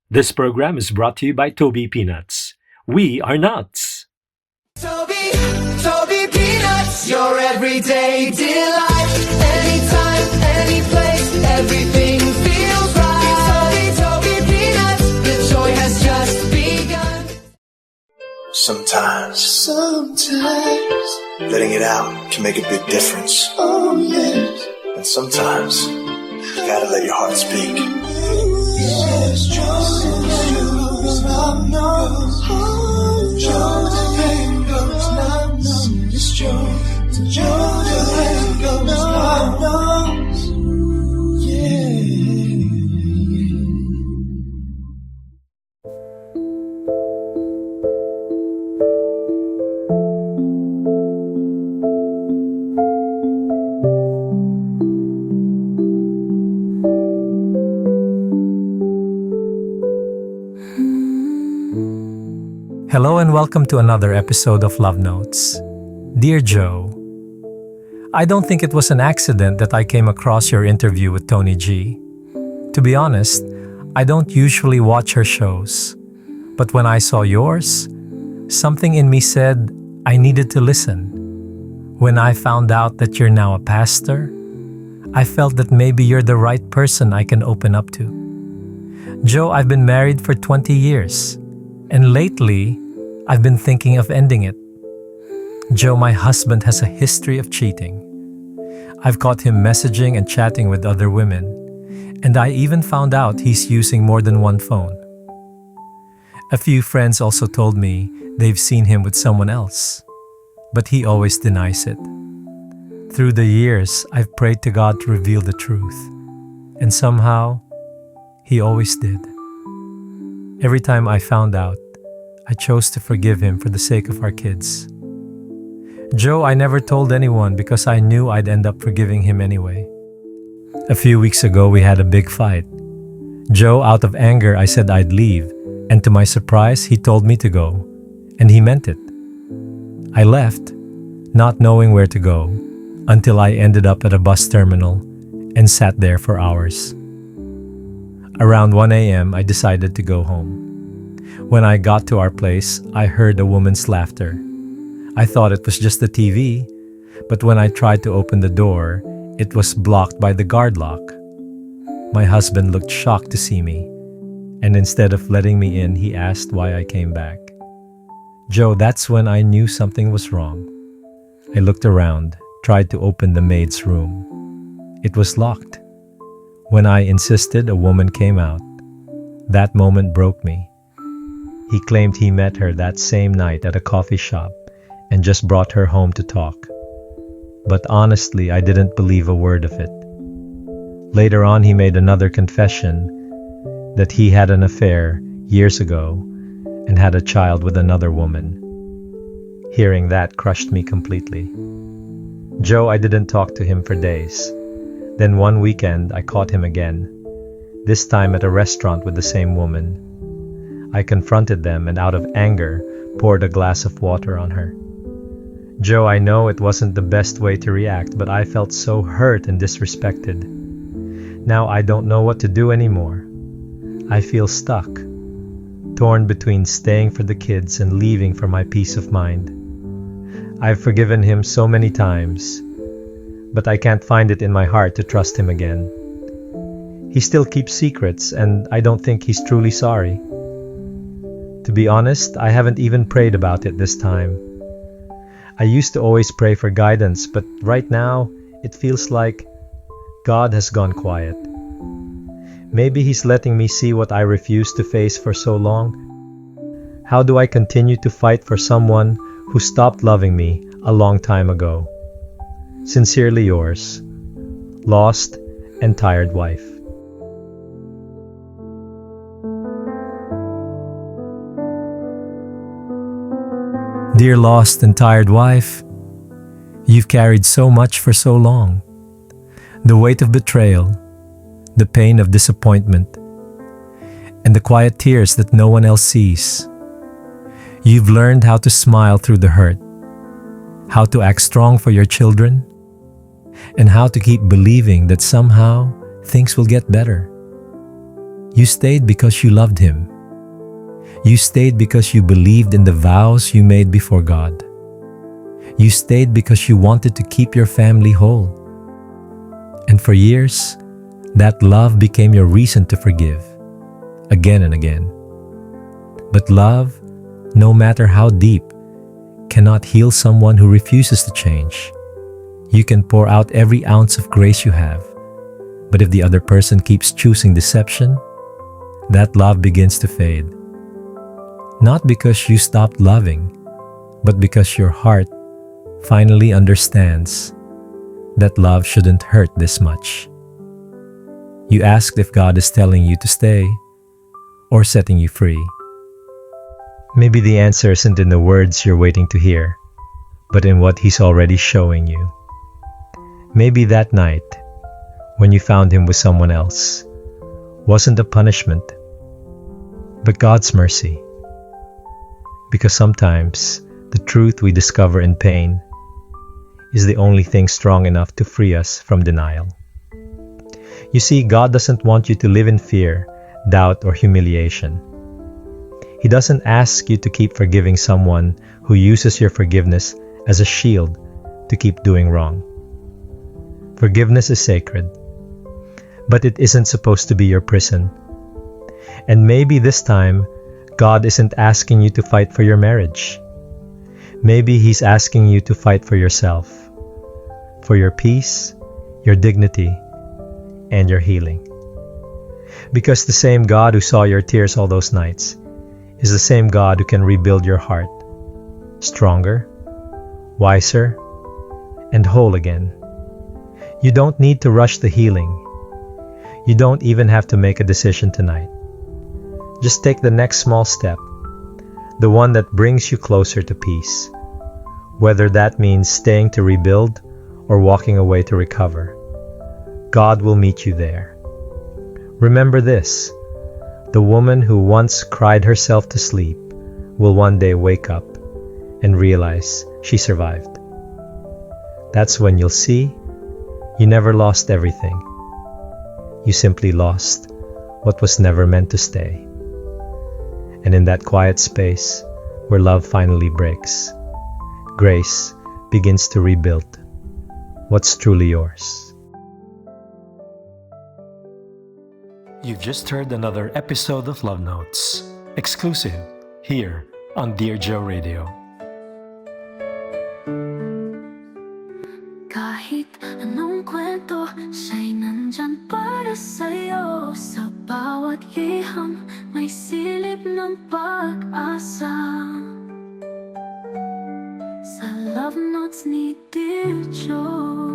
This program is brought to you by Toby Peanuts. We are nuts. Toby, Toby Peanuts, your everyday delight. Anytime, any place, everything feels right. Toby Peanuts, the joy has just begun. Sometimes letting it out can make a big difference. Oh, yes. And sometimes you gotta let your heart speak. Yes, Hello and welcome to another episode of LoveNotes. Dear Joe, I don't think it was an accident that I came across your interview with Tony G. To be honest, I don't usually watch her shows. But when I saw yours, something in me said I needed to listen. When I found out that you're now a pastor, I felt that maybe you're the right person I can open up to. Joe, I've been married for 20 years, and lately, I've been thinking of ending it. Joe, my husband has a history of cheating. I've caught him messaging and chatting with other women, and I even found out he's using more than one phone. A few friends also told me they've seen him with someone else, but he always denies it. Through the years, I've prayed to God to reveal the truth, and somehow, he always did. Every time I found out, I chose to forgive him for the sake of our kids. Joe, I never told anyone because I knew I'd end up forgiving him anyway. A few weeks ago, we had a big fight. Joe, out of anger, I said I'd leave, and to my surprise, he told me to go, and he meant it. I left, not knowing where to go, until I ended up at a bus terminal and sat there for hours. Around 1 a.m., I decided to go home. When I got to our place, I heard a woman's laughter. I thought it was just the TV, but when I tried to open the door, it was blocked by the guard lock. My husband looked shocked to see me, and instead of letting me in, he asked why I came back. Joe, that's when I knew something was wrong. I looked around, tried to open the maid's room. It was locked. When I insisted, a woman came out. That moment broke me. He claimed he met her that same night at a coffee shop and just brought her home to talk. But honestly, I didn't believe a word of it. Later on, he made another confession that he had an affair years ago and had a child with another woman. Hearing that crushed me completely. Joe, I didn't talk to him for days. Then one weekend, I caught him again, this time at a restaurant with the same woman. I confronted them and out of anger, poured a glass of water on her. Joe, I know it wasn't the best way to react, but I felt so hurt and disrespected. Now I don't know what to do anymore. I feel stuck, torn between staying for the kids and leaving for my peace of mind. I've forgiven him so many times, but I can't find it in my heart to trust him again. He still keeps secrets, and I don't think he's truly sorry. To be honest, I haven't even prayed about it this time. I used to always pray for guidance, but right now, it feels like God has gone quiet. Maybe He's letting me see what I refused to face for so long. How do I continue to fight for someone who stopped loving me a long time ago? Sincerely yours, lost and tired wife. Dear lost and tired wife, you've carried so much for so long. The weight of betrayal, the pain of disappointment, and the quiet tears that no one else sees. You've learned how to smile through the hurt, how to act strong for your children, and how to keep believing that somehow things will get better. You stayed because you loved him. You stayed because you believed in the vows you made before God. You stayed because you wanted to keep your family whole. And for years, that love became your reason to forgive, again and again. But love, no matter how deep, cannot heal someone who refuses to change. You can pour out every ounce of grace you have, but if the other person keeps choosing deception, that love begins to fade. Not because you stopped loving, but because your heart finally understands that love shouldn't hurt this much. You asked if God is telling you to stay or setting you free. Maybe the answer isn't in the words you're waiting to hear, but in what He's already showing you. Maybe that night, when you found Him with someone else, wasn't a punishment, but God's mercy. Because sometimes the truth we discover in pain is the only thing strong enough to free us from denial. You see, God doesn't want you to live in fear, doubt, or humiliation. He doesn't ask you to keep forgiving someone who uses your forgiveness as a shield to keep doing wrong. Forgiveness is sacred, but it isn't supposed to be your prison. And maybe this time, God isn't asking you to fight for your marriage. Maybe He's asking you to fight for yourself, for your peace, your dignity, and your healing. Because the same God who saw your tears all those nights is the same God who can rebuild your heart, stronger, wiser, and whole again. You don't need to rush the healing. You don't even have to make a decision tonight. Just take the next small step, the one that brings you closer to peace, whether that means staying to rebuild or walking away to recover. God will meet you there. Remember this, the woman who once cried herself to sleep will one day wake up and realize she survived. That's when you'll see you never lost everything. You simply lost what was never meant to stay. And in that quiet space where love finally breaks, grace begins to rebuild what's truly yours. You've just heard another episode of Love Notes, exclusive here on Dear Joe Radio. Kahit anong kwento, siya'y nandyan para sa'yo. Sa bawat liham, may silip ng pag-asa. Sa Love Notes ni Dear Joe.